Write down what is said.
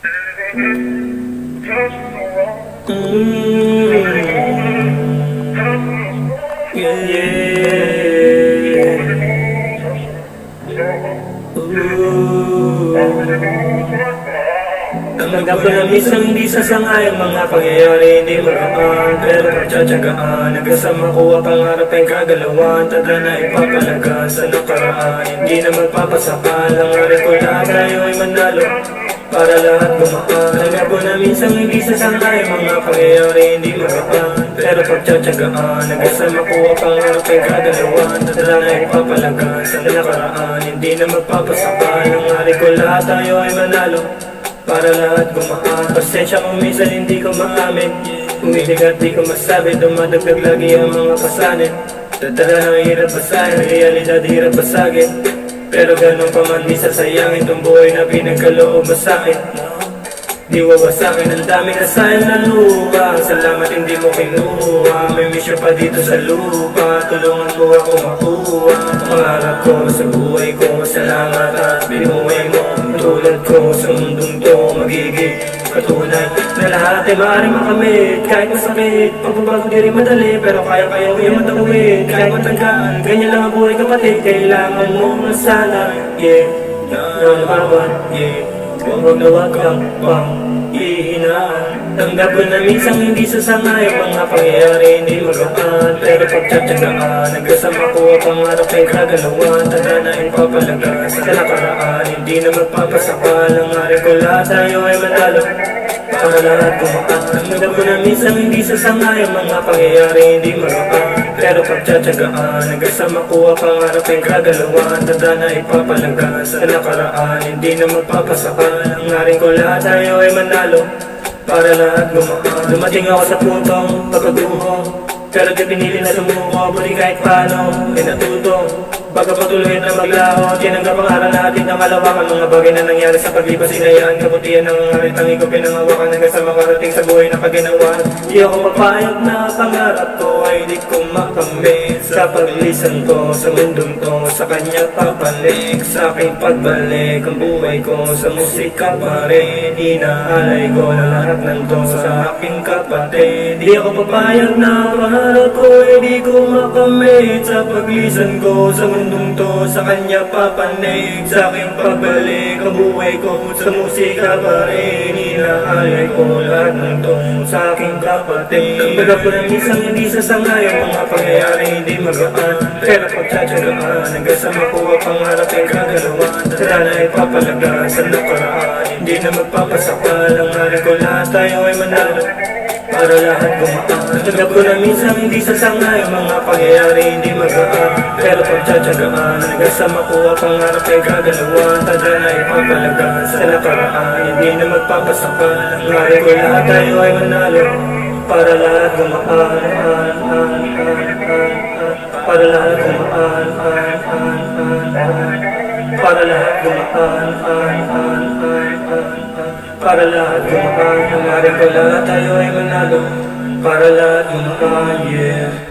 Tanggap ko na minsan hindi sasangay ang mga pangyayari, hindi magaan, pero pagtsatsagaan, nagkasama ko ang pangarap ay kagalawan. Tanda na ipapalaga sa nakaraan, hindi na magpapasakal. Ang aral ko lahat tayo ay manalo, para lahat gumaan. Tanggap ko na minsan hindi sasangay ang mga pangyayari, hindi magaan, pero pagtsatsagaan, nagkasama ko ang pangarap ay kagalawan. Tanda na ipapalaga sa nakaraan, hindi na magpapasakal. Ang aral ko lahat tayo ay manalo, para lahat gumaan. Pasensya kung minsan hindi ko maamin, umibigat di ko masabi, dumadagdag lagi ang mga pasanin. Tatala ng hirap basahin, realidad hirap basagin, pero ganun pa man di sasayangin tong buhay na pinagkaloob mo sa'kin. Di wawasakin ang dami na sayang na lupa, salamat hindi mo kinuha. May mission pa dito sa lupa, tulungan mo ako makuha. Pangarap ko sa buhay ko, salamat at binuhay mo. Tulad ko sa mundong to, magiging patunay na lahat ay maaaring makamit. Kahit masakit, pagbabago di rin madali, pero kaya-kaya ko yung matawid. Kaya matagaan, ganyan lang ang buhay kapatid. Kailangan mo na sana, yeah, nalaman, yeah. Huwag na wag kang pang ihinaan. Tanggap ko na minsan hindi sasangay ang mga pangyayari, hindi magaan, pero pagtsatsagaan, nagkasama ko ang pangarap ay kagalawan. Tanda na ipapalaga sa nakaraan, hindi na magpapasakal. Ang aral ko lahat tayo ay manalo, para lahat gumaan. Tanggap ko na minsan hindi sasangay ang mga pangyayari, hindi magaan, pero pagtsatsagaan, nagkasama ko ang pangarap ay kagalawan. Tanda na ipapalaga sa nakaraan, hindi na magpapasakal. Ang aral ko lahat tayo ay manalo, para lahat gumaan. Dumating ako sa puntong pagkaduho, pero di pinili na sumuko. Buli kahit paano, ay natuto, baga patuloy na maglaho. Tinanggap ang aral natin na malawakan, mga bagay na nangyari sa paglipas, inayaan kabutihan ng aral. Tangi ko pinangawakan hanggang sa makarating sa buhay na paginawan. Di ako mapayag na pangarap ko ay di ko makamit. Sa paglisan ko sa mundong to, sa kanya papalik. Sa aking pagbalik, ang buhay ko sa musika pa rin. Inaalay ko na lahat ng to sa aking kapatid. Di ako papayag na pangarap ko ay di ko makamit. Sa paglisan ko sa mundong to, sa kanya papanig. Sa aking pagbalik, ang buhay ko sa musika pa rin. Inaalay ko lahat ng to sa aking kapatid. Tanggap ko na minsan hindi sasangay ang mga pangyayari, hindi magaan, pero pagtsatsagaan, nagkasama ko ang pangarap ay kagalawan. Tara na ipapalaga sa nakaraan, hindi na magpapasakal. Ang aral ko lahat tayo ay manalo, para lahat gumaan. Tanggap ko na minsan hindi sasangay ang mga pangyayari, hindi magaan, pero pagtsatsagaan, nagkasama ko ang pangarap ay kagalawan. Tara na ipapalaga sa nakaraan, hindi na magpapasakal. Ang aral ko lahat tayo ay manalo, para lahat gumaan, para lahat gumaan, para lahat gumaan, para lahat gumaan. Ang aral ko lahat tayo ay manalo, para lahat gumaan, yeah.